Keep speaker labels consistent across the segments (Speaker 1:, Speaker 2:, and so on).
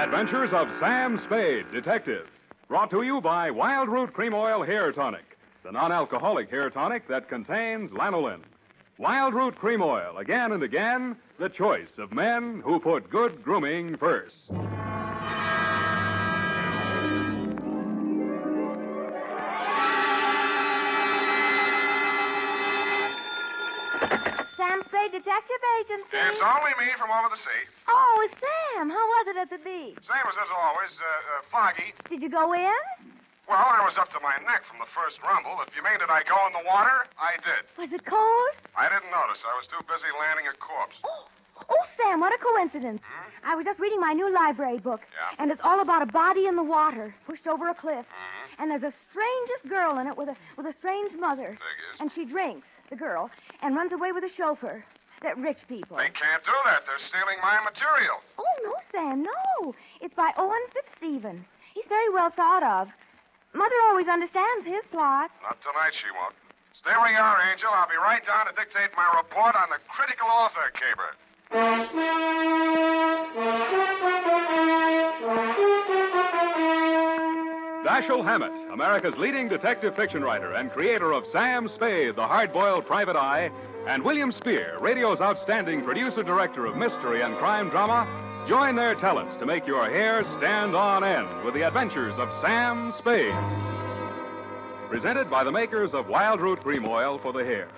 Speaker 1: Adventures of Sam Spade, Detective. Brought to you by Wild Root Cream Oil Hair Tonic, the non-alcoholic hair tonic that contains lanolin. Wild Root Cream Oil, again and again, the choice of men who put good grooming first.
Speaker 2: Sam Spade Detective Agency.
Speaker 3: It's only me from over the sea.
Speaker 2: Oh, Sam, how was it at the beach?
Speaker 3: Same as always, foggy.
Speaker 2: Did you go in?
Speaker 3: Well, I was up to my neck from the first rumble. If you mean did I go in the water, I did.
Speaker 2: Was it cold?
Speaker 3: I didn't notice. I was too busy landing a corpse.
Speaker 2: Oh, Sam, what a coincidence. I was just reading my new library book.
Speaker 3: Yeah?
Speaker 2: And it's all about a body in the water, pushed over a cliff.
Speaker 3: Mm-hmm.
Speaker 2: And there's a strangest girl in it with a strange mother.
Speaker 3: Figures.
Speaker 2: And she drinks, the girl, and runs away with a chauffeur. That rich people.
Speaker 3: They can't do that. They're stealing my material.
Speaker 2: Oh, no, Sam, no. It's by Owen Fitzstephen. He's very well thought of. Mother always understands his plot.
Speaker 3: Not tonight, she won't. Stay where you are, Angel. I'll be right down to dictate my report on the critical author caper.
Speaker 1: Dashiell Hammett, America's leading detective fiction writer and creator of Sam Spade, the hard-boiled private eye, and William Spear, radio's outstanding producer-director of mystery and crime drama, join their talents to make your hair stand on end with the adventures of Sam Spade. Presented by the makers of Wild Root Cream Oil for the hair.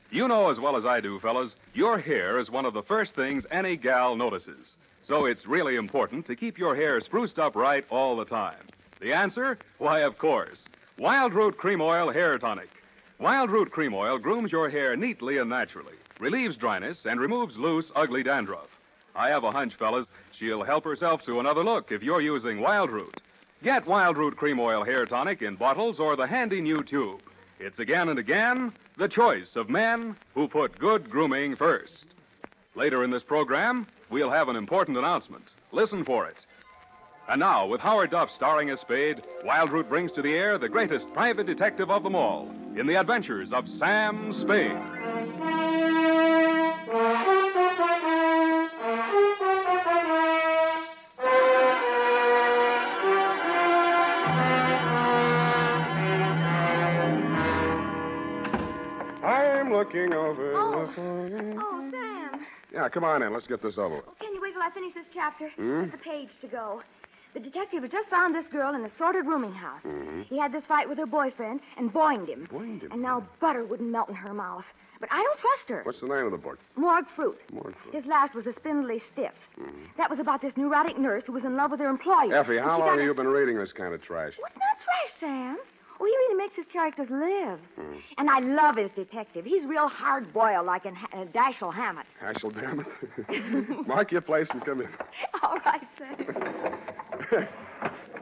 Speaker 1: You know as well as I do, fellas, your hair is one of the first things any gal notices. So it's really important to keep your hair spruced up right all the time. The answer? Why, of course. Wild Root Cream Oil Hair Tonic. Wild Root Cream Oil grooms your hair neatly and naturally, relieves dryness, and removes loose, ugly dandruff. I have a hunch, fellas, she'll help herself to another look if you're using Wild Root. Get Wild Root Cream Oil Hair Tonic in bottles or the handy new tube. It's again and again the choice of men who put good grooming first. Later in this program, we'll have an important announcement. Listen for it. And now, with Howard Duff starring as Spade, Wild Root brings to the air the greatest private detective of them all in the adventures of Sam Spade.
Speaker 3: I'm looking over
Speaker 2: Oh,
Speaker 3: the phone.
Speaker 2: oh, Sam.
Speaker 3: Yeah, come on in. Let's get this over with.
Speaker 2: Oh, can you wait till I finish this chapter? Just a page to go. The detective had just found this girl in a sordid rooming house. He had this fight with her boyfriend and boinged him.
Speaker 3: Boinged him?
Speaker 2: And now butter wouldn't melt in her mouth. But I don't trust her.
Speaker 3: What's the name of the book?
Speaker 2: Morgue Fruit.
Speaker 3: Morgue Fruit.
Speaker 2: His last was A Spindly Stiff. That was about this neurotic nurse who was in love with her employer.
Speaker 3: Effie,
Speaker 2: And
Speaker 3: how
Speaker 2: she
Speaker 3: long
Speaker 2: got
Speaker 3: have you been reading this kind of trash?
Speaker 2: What's not trash, Sam? Oh, he really makes his characters live. And I love his detective. He's real hard-boiled, like in Dashiell Hammett.
Speaker 3: Dashiell, damn it. Mark your place and come in.
Speaker 2: All right, Sam.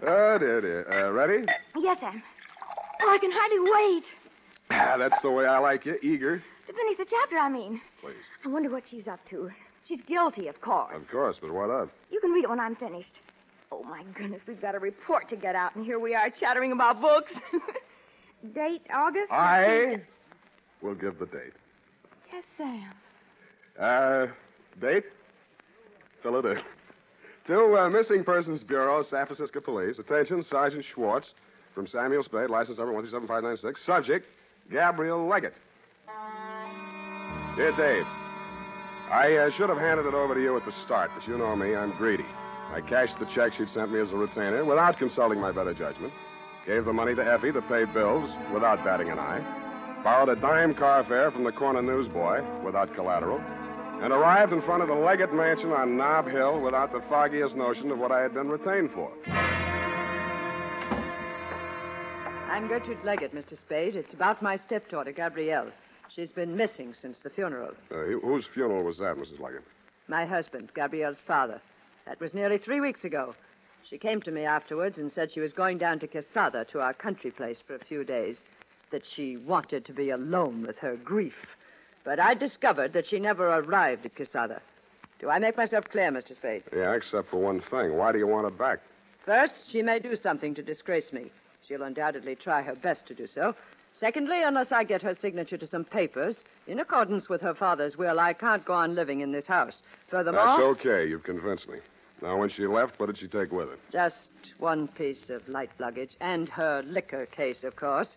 Speaker 3: Oh, dear. Ready?
Speaker 2: Yes, Sam. Oh, I can hardly wait.
Speaker 3: That's the way I like you, eager.
Speaker 2: To finish the chapter, I mean.
Speaker 3: Please.
Speaker 2: I wonder what she's up to. She's guilty, of course.
Speaker 3: Of course, but what of?
Speaker 2: You can read it when I'm finished. Oh, my goodness, we've got a report to get out, and here we are chattering about books. Date, August?
Speaker 3: I will give the date.
Speaker 2: Yes, Sam.
Speaker 3: Date? Fill it in. To Missing Persons Bureau, San Francisco Police. Attention, Sergeant Schwartz from Samuel Spade, license number 137596. Subject, Gabriel Leggett. Dear Dave, I should have handed it over to you at the start, but you know me, I'm greedy. I cashed the check she'd sent me as a retainer without consulting my better judgment. Gave the money to Effie to pay bills without batting an eye. Borrowed a dime car fare from the corner newsboy without collateral. And arrived in front of the Leggett Mansion on Nob Hill without the foggiest notion of what I had been retained for.
Speaker 4: I'm Gertrude Leggett, Mr. Spade. It's about my stepdaughter, Gabrielle. She's been missing since the funeral.
Speaker 3: Whose funeral was that, Mrs. Leggett?
Speaker 4: My husband, Gabrielle's father. That was nearly 3 weeks ago. She came to me afterwards and said she was going down to Quesada, to our country place, for a few days, that she wanted to be alone with her grief. But I discovered that she never arrived at Quesada. Do I make myself clear, Mr. Spade?
Speaker 3: Yeah, except for one thing. Why do you want her back?
Speaker 4: First, she may do something to disgrace me. She'll undoubtedly try her best to do so. Secondly, unless I get her signature to some papers, in accordance with her father's will, I can't go on living in this house. Furthermore...
Speaker 3: That's okay. You've convinced me. Now, when she left, what did she take with her?
Speaker 4: Just one piece of light luggage, and her liquor case, of course.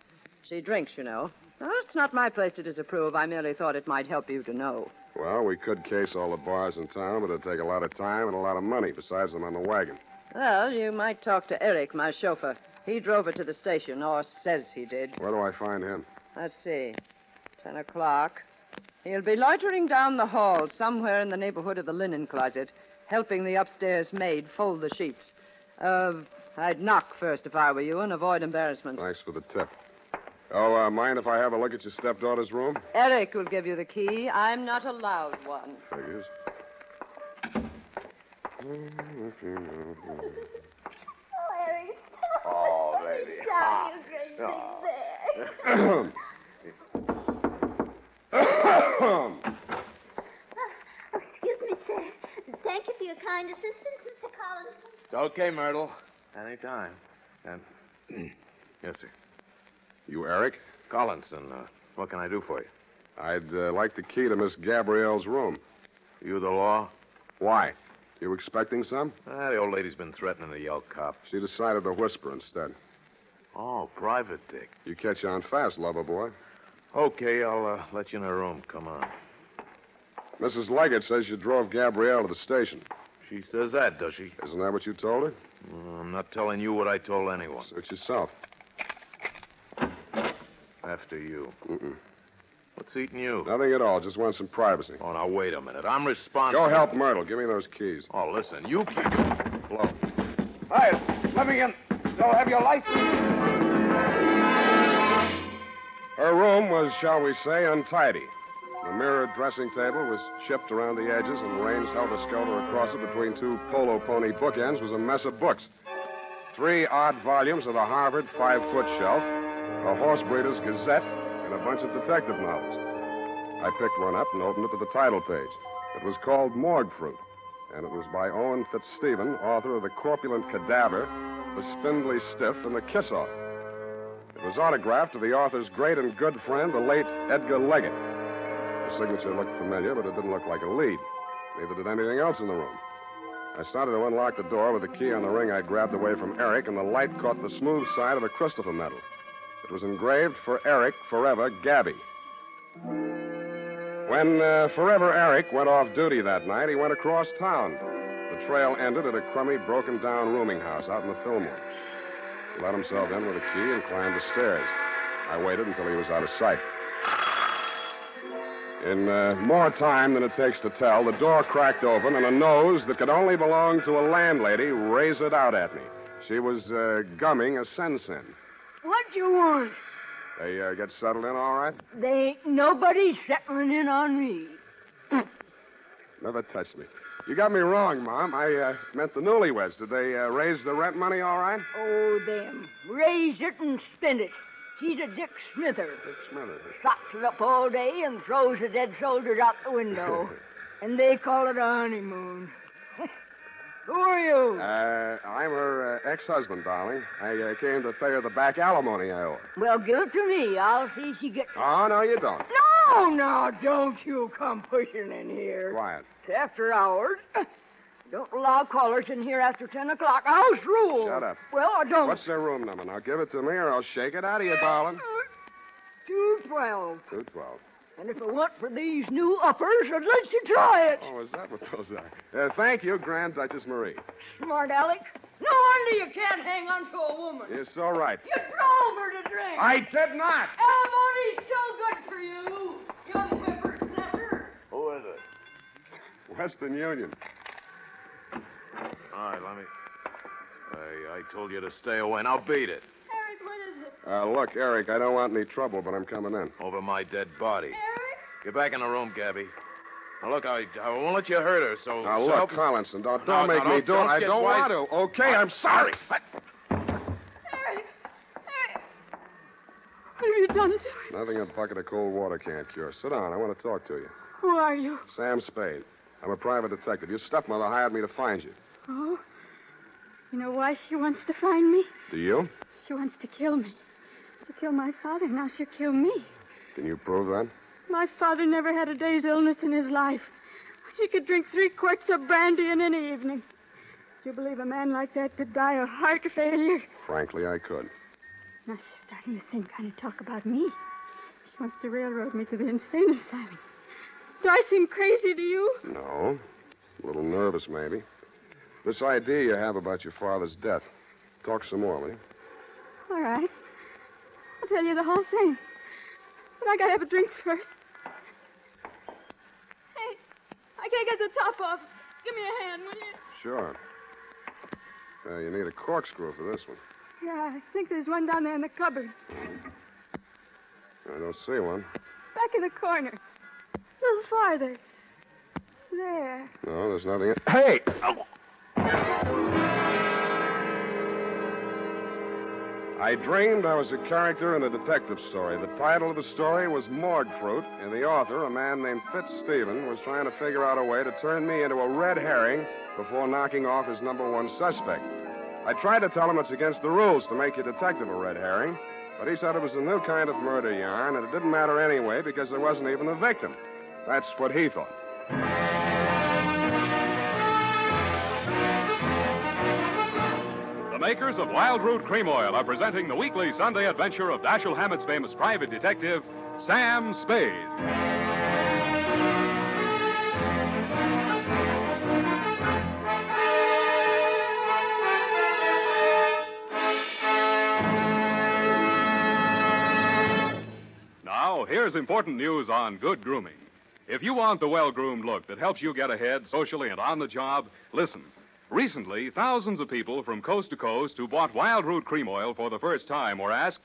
Speaker 4: She drinks, you know. Well, it's not my place to disapprove. I merely thought it might help you to know.
Speaker 3: Well, we could case all the bars in town, but it'd take a lot of time and a lot of money. Besides, I'm on the wagon.
Speaker 4: Well, you might talk to Eric, my chauffeur. He drove her to the station, or says he did.
Speaker 3: Where do I find him?
Speaker 4: Let's see. 10 o'clock. He'll be loitering down the hall somewhere in the neighborhood of the linen closet, helping the upstairs maid fold the sheets. I'd knock first if I were you and avoid embarrassment.
Speaker 3: Thanks for the tip. Oh, mind if I have a look at your stepdaughter's room?
Speaker 4: Eric will give you the key. I'm not allowed one.
Speaker 3: Figures.
Speaker 2: Larry.
Speaker 5: Oh, baby.
Speaker 6: Excuse me, sir. Thank you for your kind assistance, Mr. Collins.
Speaker 5: It's okay, Myrtle. Anytime. Yes, sir.
Speaker 3: You Eric?
Speaker 5: Collinson, what can I do for you?
Speaker 3: I'd like the key to Miss Gabrielle's room.
Speaker 5: You the law?
Speaker 3: Why? You expecting some?
Speaker 5: The old lady's been threatening to yell cop.
Speaker 3: She decided to whisper instead.
Speaker 5: Oh, private dick.
Speaker 3: You catch on fast, lover boy.
Speaker 5: Okay, I'll let you in her room. Come on.
Speaker 3: Mrs. Leggett says you drove Gabrielle to the station.
Speaker 5: She says that, does she?
Speaker 3: Isn't that what you told her?
Speaker 5: I'm not telling you what I told anyone.
Speaker 3: Search yourself.
Speaker 5: After you.
Speaker 3: Mm-mm.
Speaker 5: What's eating you?
Speaker 3: Nothing at all. Just want some privacy.
Speaker 5: Oh, now, wait a minute. I'm responsible.
Speaker 3: Go help Myrtle. Give me those keys.
Speaker 5: Oh, listen, you keep...
Speaker 3: Blow.
Speaker 5: Hey, let me in. Don't have your license.
Speaker 3: Her room was, shall we say, untidy. The mirrored dressing table was chipped around the edges, and arranged helter-skelter across it between two polo pony bookends was a mess of books. 3 odd volumes of the Harvard 5-foot shelf, a horse breeder's gazette, and a bunch of detective novels. I picked one up and opened it to the title page. It was called Morgue Fruit, and it was by Owen Fitzstephen, author of The Corpulent Cadaver, The Spindly Stiff, and The Kiss-Off. It was autographed to the author's great and good friend, the late Edgar Leggett. The signature looked familiar, but it didn't look like a lead. Neither did anything else in the room. I started to unlock the door with the key on the ring I grabbed away from Eric, and the light caught the smooth side of a Christopher medal. It was engraved for Eric, forever, Gabby. When Forever Eric went off duty that night, he went across town. The trail ended at a crummy, broken-down rooming house out in the Fillmore. He let himself in with a key and climbed the stairs. I waited until he was out of sight. In more time than it takes to tell, the door cracked open, and a nose that could only belong to a landlady razored out at me. She was gumming a sensen.
Speaker 7: What you want?
Speaker 3: They get settled in all right?
Speaker 7: They ain't nobody settling in on me.
Speaker 3: Never touched me. You got me wrong, Mom. I meant the newlyweds. Did they raise the rent money all right?
Speaker 7: Oh, them. Raise it and spend it. He's a Dick Smither.
Speaker 3: Dick Smither.
Speaker 7: Socks it up all day and throws the dead soldiers out the window. And they call it a honeymoon. Who are you?
Speaker 3: I'm her ex-husband, darling. I came to pay her the back alimony I owe her.
Speaker 7: Well, give it to me. I'll see she gets...
Speaker 3: Oh, no, you don't.
Speaker 7: No, don't you come pushing in here.
Speaker 3: Quiet.
Speaker 7: It's after hours. Don't allow callers in here after 10 o'clock. House rule.
Speaker 3: Shut up.
Speaker 7: Well, I don't...
Speaker 3: What's their room number? Now, give it to me or I'll shake it out of you, darling.
Speaker 7: 212.
Speaker 3: 212.
Speaker 7: And if it weren't for these new uppers, I'd let you try it.
Speaker 3: Oh, is that what those are? Thank you, Grand Duchess Marie.
Speaker 7: Smart Alec. No wonder you can't hang on to a woman.
Speaker 3: You're so right.
Speaker 7: You drove her to drink.
Speaker 3: I did not.
Speaker 7: Alimony's still good for you, young whippersnapper.
Speaker 5: Who is it?
Speaker 3: Western Union.
Speaker 5: All right, let me... I told you to stay away. Now beat it.
Speaker 6: Eric, what is it?
Speaker 3: Look, Eric, I don't want any trouble, but I'm coming in.
Speaker 5: Over my dead body.
Speaker 6: Eric?
Speaker 5: Get back in the room, Gabby. Now, look, I won't let you hurt her, so...
Speaker 3: Now,
Speaker 5: so
Speaker 3: look,
Speaker 5: help-
Speaker 3: Collinson, don't
Speaker 5: No,
Speaker 3: make me do it. I
Speaker 5: get
Speaker 3: don't
Speaker 5: wise.
Speaker 3: want to. Okay, I'm sorry.
Speaker 6: Eric!
Speaker 7: What have you done to him?
Speaker 3: Nothing a bucket of cold water can't cure. Sit down. I want to talk to you.
Speaker 7: Who are you?
Speaker 3: Sam Spade. I'm a private detective. Your stepmother hired me to find you.
Speaker 8: Oh? You know why she wants to find me?
Speaker 3: Do you?
Speaker 8: She wants to kill me. She killed my father, now she'll kill me.
Speaker 3: Can you prove that?
Speaker 8: My father never had a day's illness in his life. She could drink 3 quarts of brandy in any evening. Do you believe a man like that could die of heart failure?
Speaker 3: Frankly, I could.
Speaker 8: Now she's starting the same kind of talk about me. She wants to railroad me to the insane asylum. Do I seem crazy to you?
Speaker 3: No. A little nervous, maybe. This idea you have about your father's death. Talk some more, will you?
Speaker 8: All right. I'll tell you the whole thing. But I gotta have a drink first. Hey, I can't get the top off. Give me a hand, will you?
Speaker 3: Sure. You need a corkscrew for this one.
Speaker 8: Yeah, I think there's one down there in the cupboard.
Speaker 3: I don't see one.
Speaker 8: Back in the corner. A little farther. There.
Speaker 3: No, there's nothing in... Hey! I dreamed I was a character in a detective story. The title of the story was Morgue Fruit, and the author, a man named Fitzstephen, was trying to figure out a way to turn me into a red herring before knocking off his number one suspect. I tried to tell him it's against the rules to make your detective a red herring, but he said it was a new kind of murder yarn, and it didn't matter anyway because there wasn't even a victim. That's what he thought.
Speaker 1: The makers of Wild Root Cream Oil are presenting the weekly Sunday adventure of Dashiell Hammett's famous private detective, Sam Spade. Now, here's important news on good grooming. If you want the well-groomed look that helps you get ahead socially and on the job, listen. Recently, thousands of people from coast to coast who bought Wild Root Cream Oil for the first time were asked,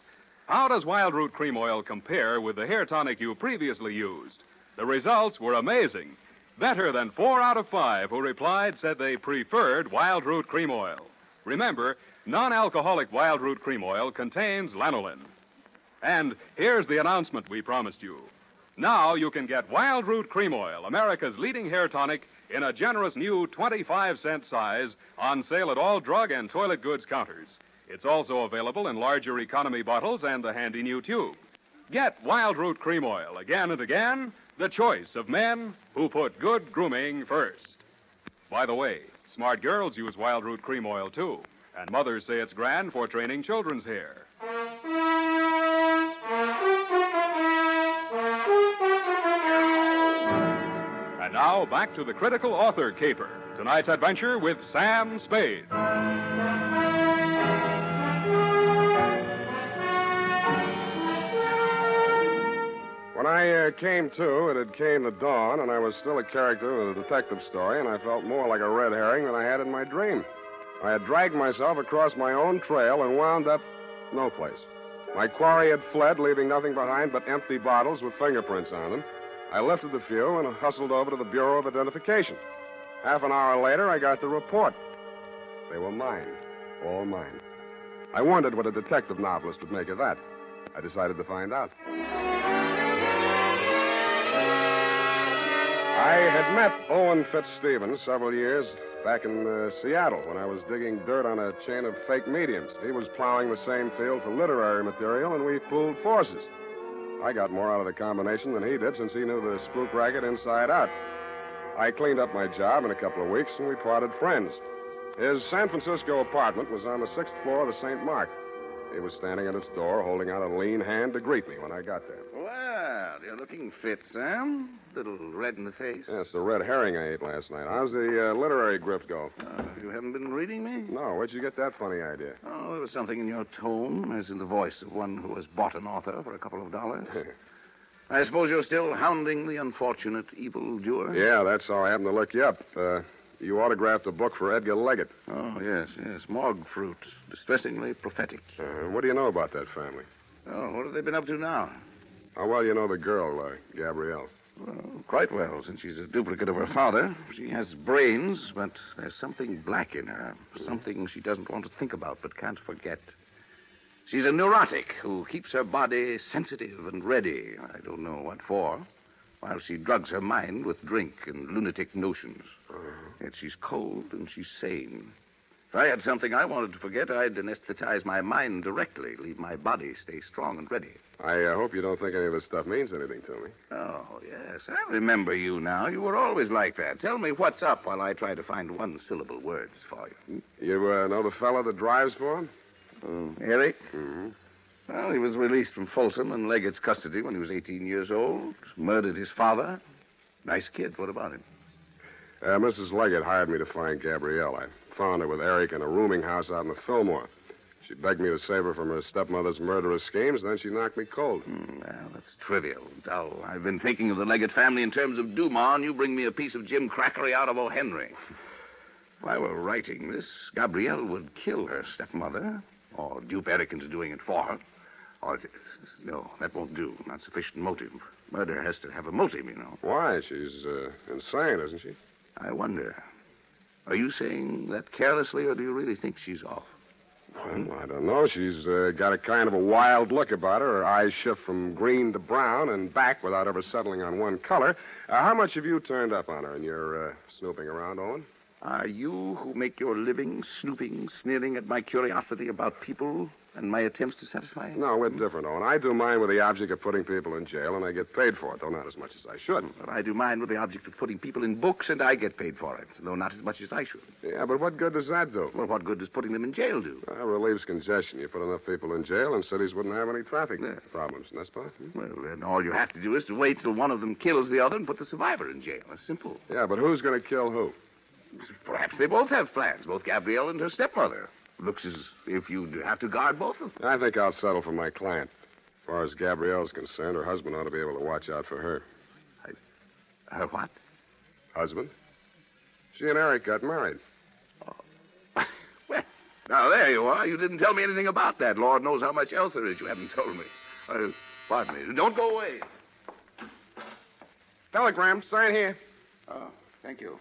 Speaker 1: how does Wild Root Cream Oil compare with the hair tonic you previously used? The results were amazing. Better than 4 out of 5 who replied said they preferred Wild Root Cream Oil. Remember, non-alcoholic Wild Root Cream Oil contains lanolin. And here's the announcement we promised you. Now you can get Wild Root Cream Oil, America's leading hair tonic, in a generous new 25-cent size on sale at all drug and toilet goods counters. It's also available in larger economy bottles and the handy new tube. Get Wild Root Cream Oil again and again, the choice of men who put good grooming first. By the way, smart girls use Wild Root Cream Oil, too, and mothers say it's grand for training children's hair. And now, back to the critical author caper. Tonight's adventure with Sam Spade.
Speaker 3: When I came to, it had came the dawn, and I was still a character in a detective story, and I felt more like a red herring than I had in my dream. I had dragged myself across my own trail and wound up no place. My quarry had fled, leaving nothing behind but empty bottles with fingerprints on them. I lifted the few and hustled over to the Bureau of Identification. Half an hour later, I got the report. They were mine. All mine. I wondered what a detective novelist would make of that. I decided to find out. I had met Owen Fitzstephen several years back in Seattle when I was digging dirt on a chain of fake mediums. He was plowing the same field for literary material, and we pooled forces. I got more out of the combination than he did since he knew the spook racket inside out. I cleaned up my job in a couple of weeks, and we parted friends. His San Francisco apartment was on the 6th floor of the St. Mark. He was standing at its door, holding out a lean hand to greet me when I got there.
Speaker 9: Well, you're looking fit, Sam. Little red in the face.
Speaker 3: Yes, the red herring I ate last night. How's the literary grift go?
Speaker 9: You haven't been reading me?
Speaker 3: No, where'd you get that funny idea?
Speaker 9: Oh, there was something in your tone, as in the voice of one who has bought an author for a couple of dollars. I suppose you're still hounding the unfortunate evildoer?
Speaker 3: Yeah, that's how I happened to look you up. You autographed a book for Edgar Leggett.
Speaker 9: Oh, yes. Morgue Fruit. Distressingly prophetic.
Speaker 3: What do you know about that family?
Speaker 9: Oh, what have they been up to now?
Speaker 3: How well you know the girl, Gabrielle?
Speaker 9: Well, quite well, since she's a duplicate of her father. She has brains, but there's something black in her. Something she doesn't want to think about but can't forget. She's a neurotic who keeps her body sensitive and ready. I don't know what for. While she drugs her mind with drink and lunatic notions. Yet she's cold and she's sane. I had something I wanted to forget, I'd anesthetize my mind directly, leave my body stay strong and ready.
Speaker 3: I hope you don't think any of this stuff means anything to me.
Speaker 9: Oh, yes. I remember you now. You were always like that. Tell me what's up while I try to find one-syllable words for you.
Speaker 3: You know the fellow that drives for him?
Speaker 9: Eric?
Speaker 3: Mm-hmm.
Speaker 9: Well, he was released from Folsom and Leggett's custody when he was 18 years old. Murdered his father. Nice kid. What about him?
Speaker 3: Mrs. Leggett hired me to find Gabrielle. I found her with Eric in a rooming house out in the Fillmore. She begged me to save her from her stepmother's murderous schemes, then she knocked me cold.
Speaker 9: Well, that's trivial, dull. I've been thinking of the Leggett family in terms of Dumas, and you bring me a piece of Jim Crackery out of O. Henry. If I were writing this, Gabrielle would kill her stepmother, or dupe Eric into doing it for her. No, that won't do. Not sufficient motive. Murder has to have a motive, you know.
Speaker 3: Why? She's insane, isn't she?
Speaker 9: I wonder. Are you saying that carelessly, or do you really think she's off?
Speaker 3: Well, I don't know. She's got a kind of a wild look about her. Her eyes shift from green to brown and back without ever settling on one color. How much have you turned up on her in your snooping around, Owen?
Speaker 9: Are you who make your living snooping, sneering at my curiosity about people and my attempts to satisfy it?
Speaker 3: No, we're different, Owen. I do mine with the object of putting people in jail, and I get paid for it, though not as much as I should.
Speaker 9: But I do mine with the object of putting people in books, and I get paid for it, though not as much as I should.
Speaker 3: Yeah, but what good does that do?
Speaker 9: Well, what good does putting them in jail do?
Speaker 3: Relieves congestion. You put enough people in jail, and cities wouldn't have any traffic problems, n'est-ce pas?
Speaker 9: Well, then all you have to do is to wait till one of them kills the other and put the survivor in jail. It's simple.
Speaker 3: Yeah, but who's going to kill who?
Speaker 9: Perhaps they both have plans, both Gabrielle and her stepmother. Looks as if you'd have to guard both of them.
Speaker 3: I think I'll settle for my client. As far as Gabrielle's concerned, her husband ought to be able to watch out for her.
Speaker 9: Her what?
Speaker 3: Husband. She and Eric got married.
Speaker 9: Oh. Well, now there you are. You didn't tell me anything about that. Lord knows how much else there is you haven't told me. Pardon me. Don't go away.
Speaker 3: Telegram. Sign here.
Speaker 9: Oh, thank you.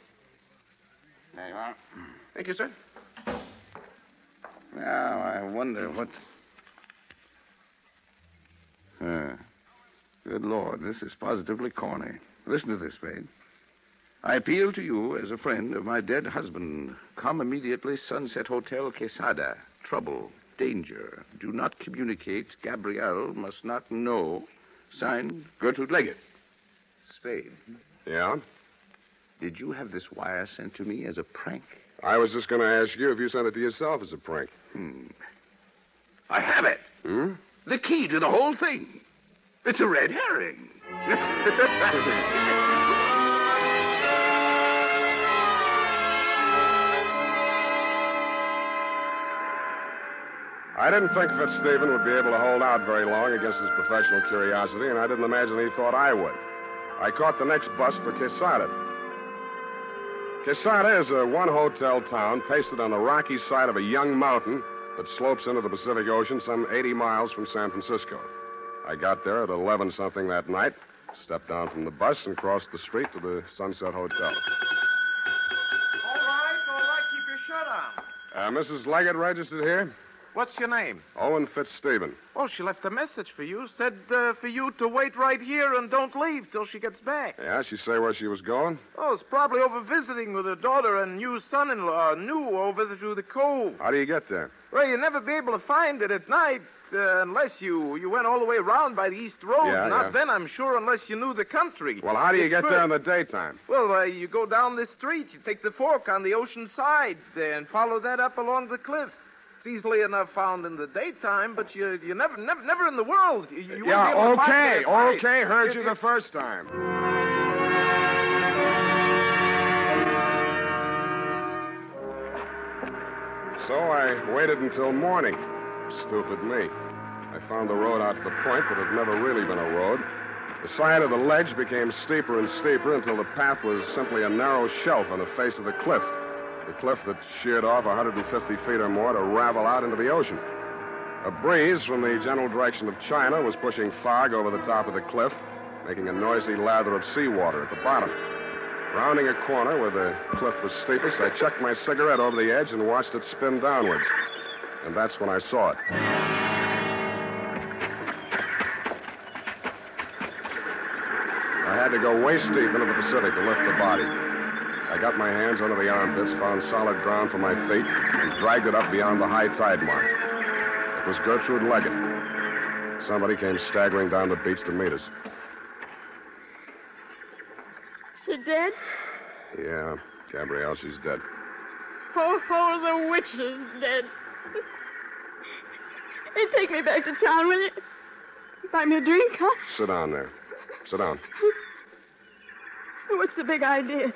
Speaker 9: There you are.
Speaker 3: Thank you, sir.
Speaker 9: Now, I wonder what... Good Lord, this is positively corny. Listen to this, Spade. I appeal to you as a friend of my dead husband. Come immediately, Sunset Hotel, Quesada. Trouble, danger. Do not communicate. Gabrielle must not know. Signed, Gertrude Leggett. Spade.
Speaker 3: Yeah?
Speaker 9: Did you have this wire sent to me as a prank?
Speaker 3: I was just going to ask you if you sent it to yourself as a prank.
Speaker 9: I have it. The key to the whole thing. It's a red herring.
Speaker 3: I didn't think Fitzstephen would be able to hold out very long against his professional curiosity, and I didn't imagine he thought I would. I caught the next bus for Quesada. Quesada is a one-hotel town pasted on the rocky side of a young mountain that slopes into the Pacific Ocean some 80 miles from San Francisco. I got there at 11-something that night, stepped down from the bus, and crossed the street to the Sunset Hotel.
Speaker 5: All right. Keep your shirt on.
Speaker 3: Mrs. Leggett registered here?
Speaker 5: What's your name?
Speaker 3: Owen Fitzstephen.
Speaker 5: Oh, she left a message for you. Said for you to wait right here and don't leave till she gets back.
Speaker 3: Yeah, she say where she was going?
Speaker 5: Oh, it's probably over visiting with her daughter and new son-in-law, new over through the cove.
Speaker 3: How do you get there?
Speaker 5: Well, you'll never be able to find it at night unless you went all the way around by the East Road. Not then, I'm sure, unless you knew the country.
Speaker 3: Well, how do you get there in the daytime?
Speaker 5: Well, you go down this street. You take the fork on the ocean side and follow that up along the cliff. It's easily enough found in the daytime, but you never in the world. You won't be able to find it.
Speaker 3: Okay. Heard you the first time. So I waited until morning. Stupid me. I found the road out to the point, but it had never really been a road. The side of the ledge became steeper and steeper until the path was simply a narrow shelf on the face of the cliff. The cliff that sheared off 150 feet or more to ravel out into the ocean. A breeze from the general direction of China was pushing fog over the top of the cliff, making a noisy lather of seawater at the bottom. Rounding a corner where the cliff was steepest, I chucked my cigarette over the edge and watched it spin downwards. And that's when I saw it. I had to go waist deep into the Pacific to lift the body. I got my hands under the armpits, found solid ground for my feet, and dragged it up beyond the high tide mark. It was Gertrude Leggett. Somebody came staggering down the beach to meet us.
Speaker 8: She dead?
Speaker 3: Yeah, Gabrielle, she's dead.
Speaker 8: Oh, the witch is dead. Hey, take me back to town, will you? Buy me a drink, huh?
Speaker 3: Sit down there. Sit down.
Speaker 8: What's the big idea?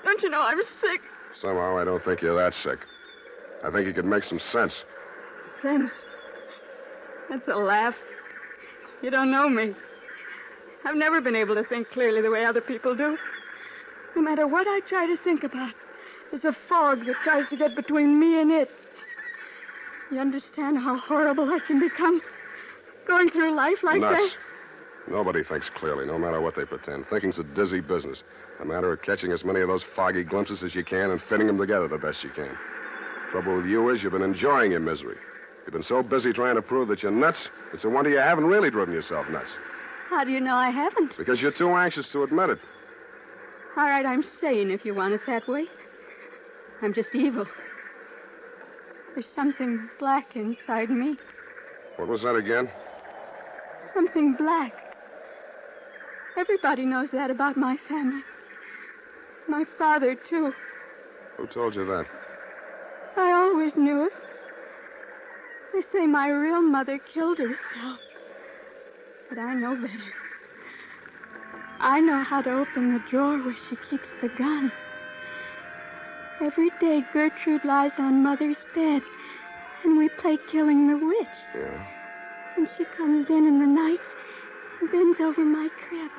Speaker 8: Don't you know I'm sick?
Speaker 3: Somehow I don't think you're that sick. I think you could make some sense.
Speaker 8: Sense? That's a laugh. You don't know me. I've never been able to think clearly the way other people do. No matter what I try to think about, there's a fog that tries to get between me and it. You understand how horrible I can become? Going through life like
Speaker 3: Nuts.
Speaker 8: that?
Speaker 3: Nobody thinks clearly, no matter what they pretend. Thinking's a dizzy business. A matter of catching as many of those foggy glimpses as you can and fitting them together the best you can. Trouble with you is you've been enjoying your misery. You've been so busy trying to prove that you're nuts, it's a wonder you haven't really driven yourself nuts.
Speaker 8: How do you know I haven't?
Speaker 3: Because you're too anxious to admit it.
Speaker 8: All right, I'm sane if you want it that way. I'm just evil. There's something black inside me.
Speaker 3: What was that again?
Speaker 8: Something black. Everybody knows that about my family. My father, too.
Speaker 3: Who told you that?
Speaker 8: I always knew it. They say my real mother killed herself. But I know better. I know how to open the drawer where she keeps the gun. Every day, Gertrude lies on Mother's bed, and we play Killing the Witch.
Speaker 3: Yeah?
Speaker 8: And she comes in the night and bends over my crib.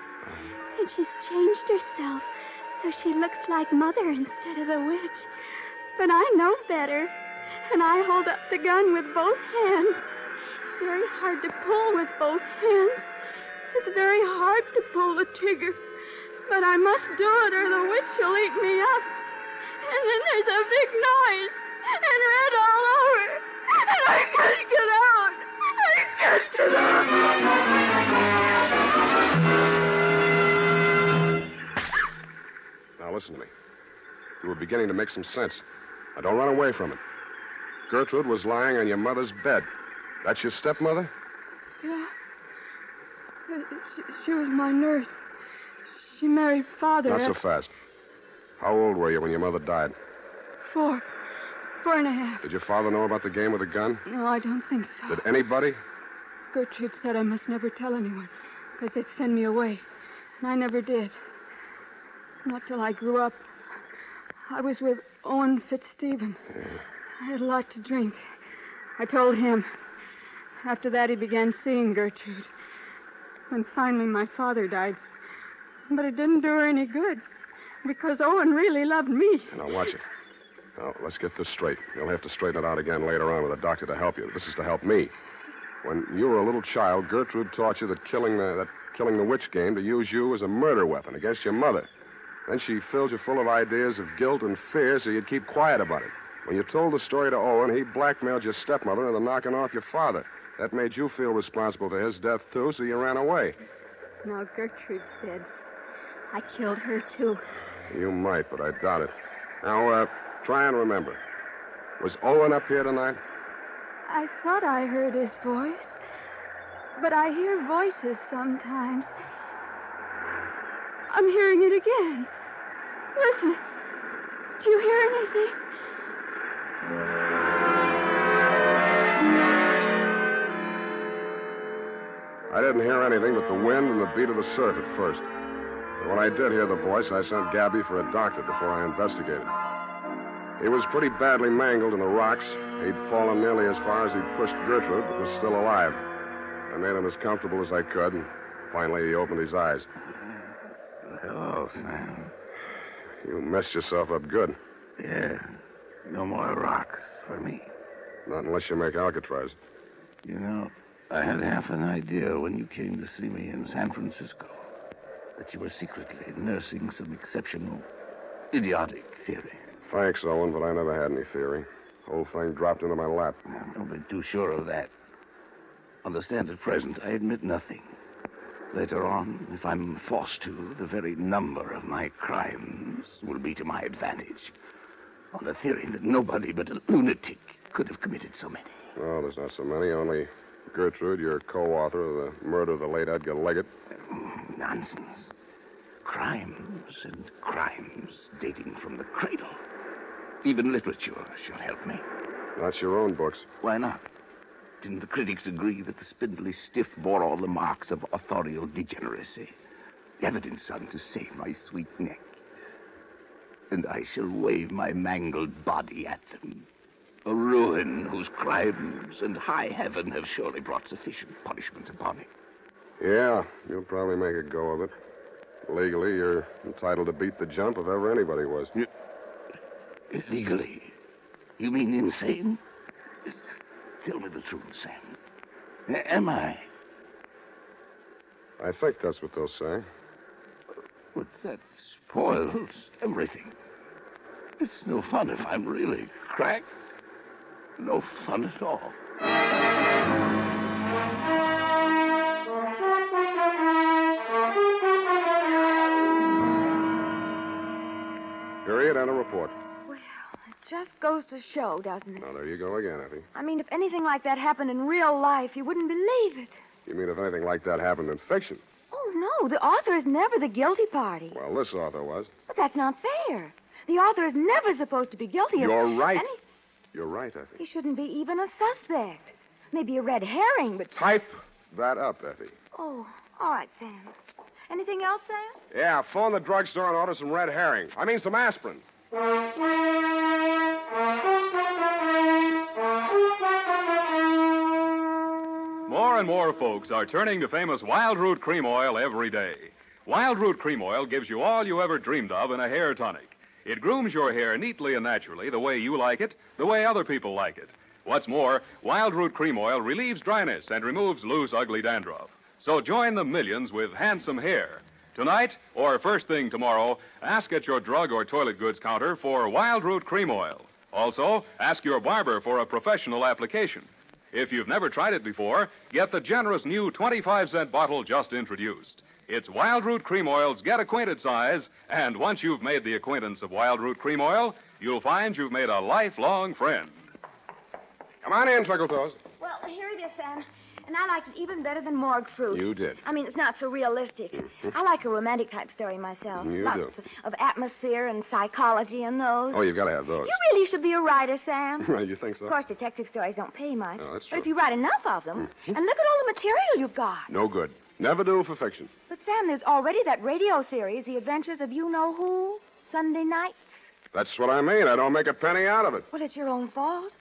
Speaker 8: And she's changed herself so she looks like Mother instead of the witch. But I know better, and I hold up the gun with both hands. It's very hard to pull with both hands. It's very hard to pull the trigger. But I must do it or the witch will eat me up. And then there's a big noise and red all over. And I can't get out. I can't get out.
Speaker 3: Now listen to me. You were beginning to make some sense. Now don't run away from it. Gertrude was lying on your mother's bed. That's your stepmother?
Speaker 8: Yeah. She was my nurse. She married Father.
Speaker 3: Not so fast. How old were you when your mother died?
Speaker 8: 4. 4.5.
Speaker 3: Did your father know about the game with the gun?
Speaker 8: No, I don't think so.
Speaker 3: Did anybody?
Speaker 8: Gertrude said I must never tell anyone because they'd send me away. And I never did. Not till I grew up. I was with Owen Fitzstephen.
Speaker 3: Yeah.
Speaker 8: I had a lot to drink. I told him. After that, he began seeing Gertrude. And finally, my father died. But it didn't do her any good because Owen really loved me.
Speaker 3: Now, watch it. Now, let's get this straight. You'll have to straighten it out again later on with a doctor to help you. This is to help me. When you were a little child, Gertrude taught you that killing the witch game to use you as a murder weapon against your mother. Then she filled you full of ideas of guilt and fear so you'd keep quiet about it. When you told the story to Owen, he blackmailed your stepmother into knocking off your father. That made you feel responsible for his death, too, so you ran away.
Speaker 8: Now, Gertrude's dead. I killed her, too.
Speaker 3: You might, but I doubt it. Now, try and remember. Was Owen up here tonight?
Speaker 8: I thought I heard his voice. But I hear voices sometimes. I'm hearing it again. Listen. Do you hear anything?
Speaker 3: I didn't hear anything but the wind and the beat of the surf at first. But when I did hear the voice, I sent Gabby for a doctor before I investigated. He was pretty badly mangled in the rocks. He'd fallen nearly as far as he'd pushed Gertrude, but was still alive. I made him as comfortable as I could, and finally he opened his eyes.
Speaker 9: Hello, Sam.
Speaker 3: You messed yourself up good.
Speaker 9: Yeah. No more rocks for me.
Speaker 3: Not unless you make Alcatraz.
Speaker 9: You know, I had half an idea when you came to see me in San Francisco that you were secretly nursing some exceptional, idiotic theory.
Speaker 3: Thanks, Owen, but I never had any theory. The whole thing dropped into my lap.
Speaker 9: Don't be too sure of that. Understand, at present, I admit nothing. Later on, if I'm forced to, the very number of my crimes crimes will be to my advantage, on the theory that nobody but a lunatic could have committed so many.
Speaker 3: Oh, there's not so many. Only Gertrude, your co-author of the murder of the late Edgar Leggett.
Speaker 9: Nonsense. Crimes and crimes dating from the cradle. Even literature shall help me.
Speaker 3: Not your own books.
Speaker 9: Why not? Didn't the critics agree that the spindly stiff bore all the marks of authorial degeneracy? Evidence son to save my sweet neck. And I shall wave my mangled body at them. A ruin whose crimes and high heaven have surely brought sufficient punishment upon it.
Speaker 3: Yeah, you'll probably make a go of it. Legally, you're entitled to beat the jump if ever anybody was.
Speaker 9: Legally? You mean insane? Tell me the truth, Sam. Am I?
Speaker 3: I think that's what they'll say.
Speaker 9: But that spoils everything. It's no fun if I'm really cracked. No fun at all.
Speaker 3: Period and a report.
Speaker 2: Well, it just goes to show, doesn't it?
Speaker 3: Now, there you go again, Effie.
Speaker 2: I mean, if anything like that happened in real life, you wouldn't believe it.
Speaker 3: You mean if anything like that happened in fiction?
Speaker 2: Oh, no. The author is never the guilty party.
Speaker 3: Well, this author was.
Speaker 2: But that's not fair. The author is never supposed to be guilty of...
Speaker 3: You're right.
Speaker 2: any...
Speaker 3: You're right, Effie.
Speaker 2: He shouldn't be even a suspect. Maybe a red herring, but...
Speaker 3: Type that up, Effie.
Speaker 2: Oh, all right, Sam. Anything else, Sam?
Speaker 3: Yeah, phone the drugstore and order some red herring. I mean, some aspirin.
Speaker 1: More and more folks are turning to famous Wild Root Cream Oil every day. Wild Root Cream Oil gives you all you ever dreamed of in a hair tonic. It grooms your hair neatly and naturally, the way you like it, the way other people like it. What's more, Wild Root Cream Oil relieves dryness and removes loose, ugly dandruff. So join the millions with handsome hair. Tonight, or first thing tomorrow, ask at your drug or toilet goods counter for Wild Root Cream Oil. Also, ask your barber for a professional application. If you've never tried it before, get the generous new 25-cent bottle just introduced. It's Wild Root Cream Oil's Get Acquainted size, and once you've made the acquaintance of Wild Root Cream Oil, you'll find you've made a lifelong friend.
Speaker 3: Come on in, Twinkletoes.
Speaker 2: Well, here it is, Sam. And I like it even better than morgue fruit.
Speaker 3: You did.
Speaker 2: I mean, it's not so realistic. I like a romantic type story myself.
Speaker 3: You
Speaker 2: Lots
Speaker 3: do.
Speaker 2: of atmosphere and psychology and those.
Speaker 3: Oh, you've got to have those.
Speaker 2: You really should be a writer, Sam.
Speaker 3: You think so?
Speaker 2: Of course, detective stories don't pay much.
Speaker 3: Oh, that's
Speaker 2: But
Speaker 3: true.
Speaker 2: if you write enough of them, and look at all the material you've got.
Speaker 3: No good. Never do for fiction.
Speaker 2: But, Sam, there's already that radio series, The Adventures of You-Know-Who, Sunday night.
Speaker 3: That's what I mean. I don't make a penny out of it.
Speaker 2: Well, it's your own fault.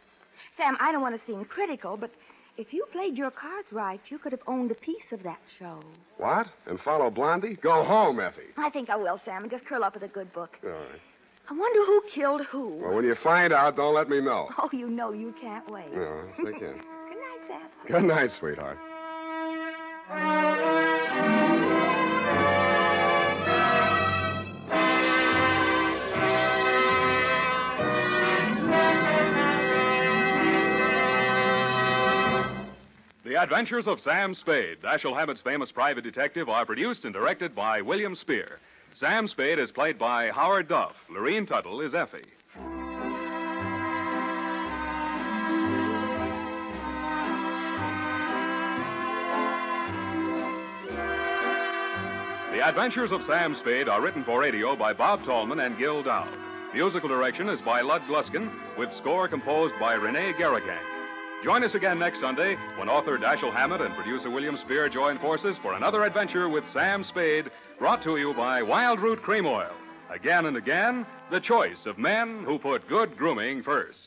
Speaker 2: Sam, I don't want to seem critical, but if you played your cards right, you could have owned a piece of that show.
Speaker 3: What? And follow Blondie? Go home, Effie.
Speaker 2: I think I will, Sam, and just curl up with a good book.
Speaker 3: All right.
Speaker 2: I wonder who killed who.
Speaker 3: Well, when you find out, don't let me know.
Speaker 2: Oh, you know you can't wait.
Speaker 3: No, yes, I can.
Speaker 2: Good night, Sam.
Speaker 3: Good night, sweetheart.
Speaker 1: The Adventures of Sam Spade, Dashiell Hammett's famous private detective, are produced and directed by William Spear. Sam Spade is played by Howard Duff. Lorene Tuttle is Effie. The Adventures of Sam Spade are written for radio by Bob Tallman and Gil Dowd. Musical direction is by Lud Gluskin, with score composed by Renee Garrigang. Join us again next Sunday when author Dashiell Hammett and producer William Spear join forces for another adventure with Sam Spade, brought to you by Wild Root Cream Oil. Again and again, the choice of men who put good grooming first.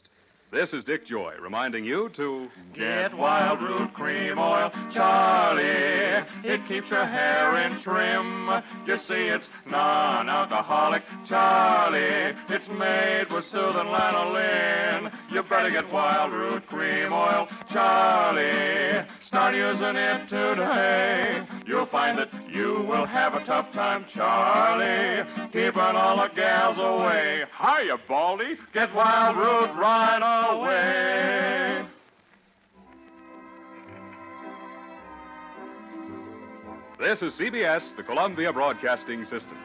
Speaker 1: This is Dick Joy reminding you to
Speaker 10: get Wild Root Cream Oil, Charlie. It keeps your hair in trim. You see, it's non-alcoholic, Charlie. It's made with soothing lanolin. You better get Wild Root Cream Oil, Charlie. Start using it today. You'll find that you will have a tough time, Charlie, keeping all the gals away. Hiya, Baldy. Get Wild Root right away.
Speaker 1: This is CBS, the Columbia Broadcasting System.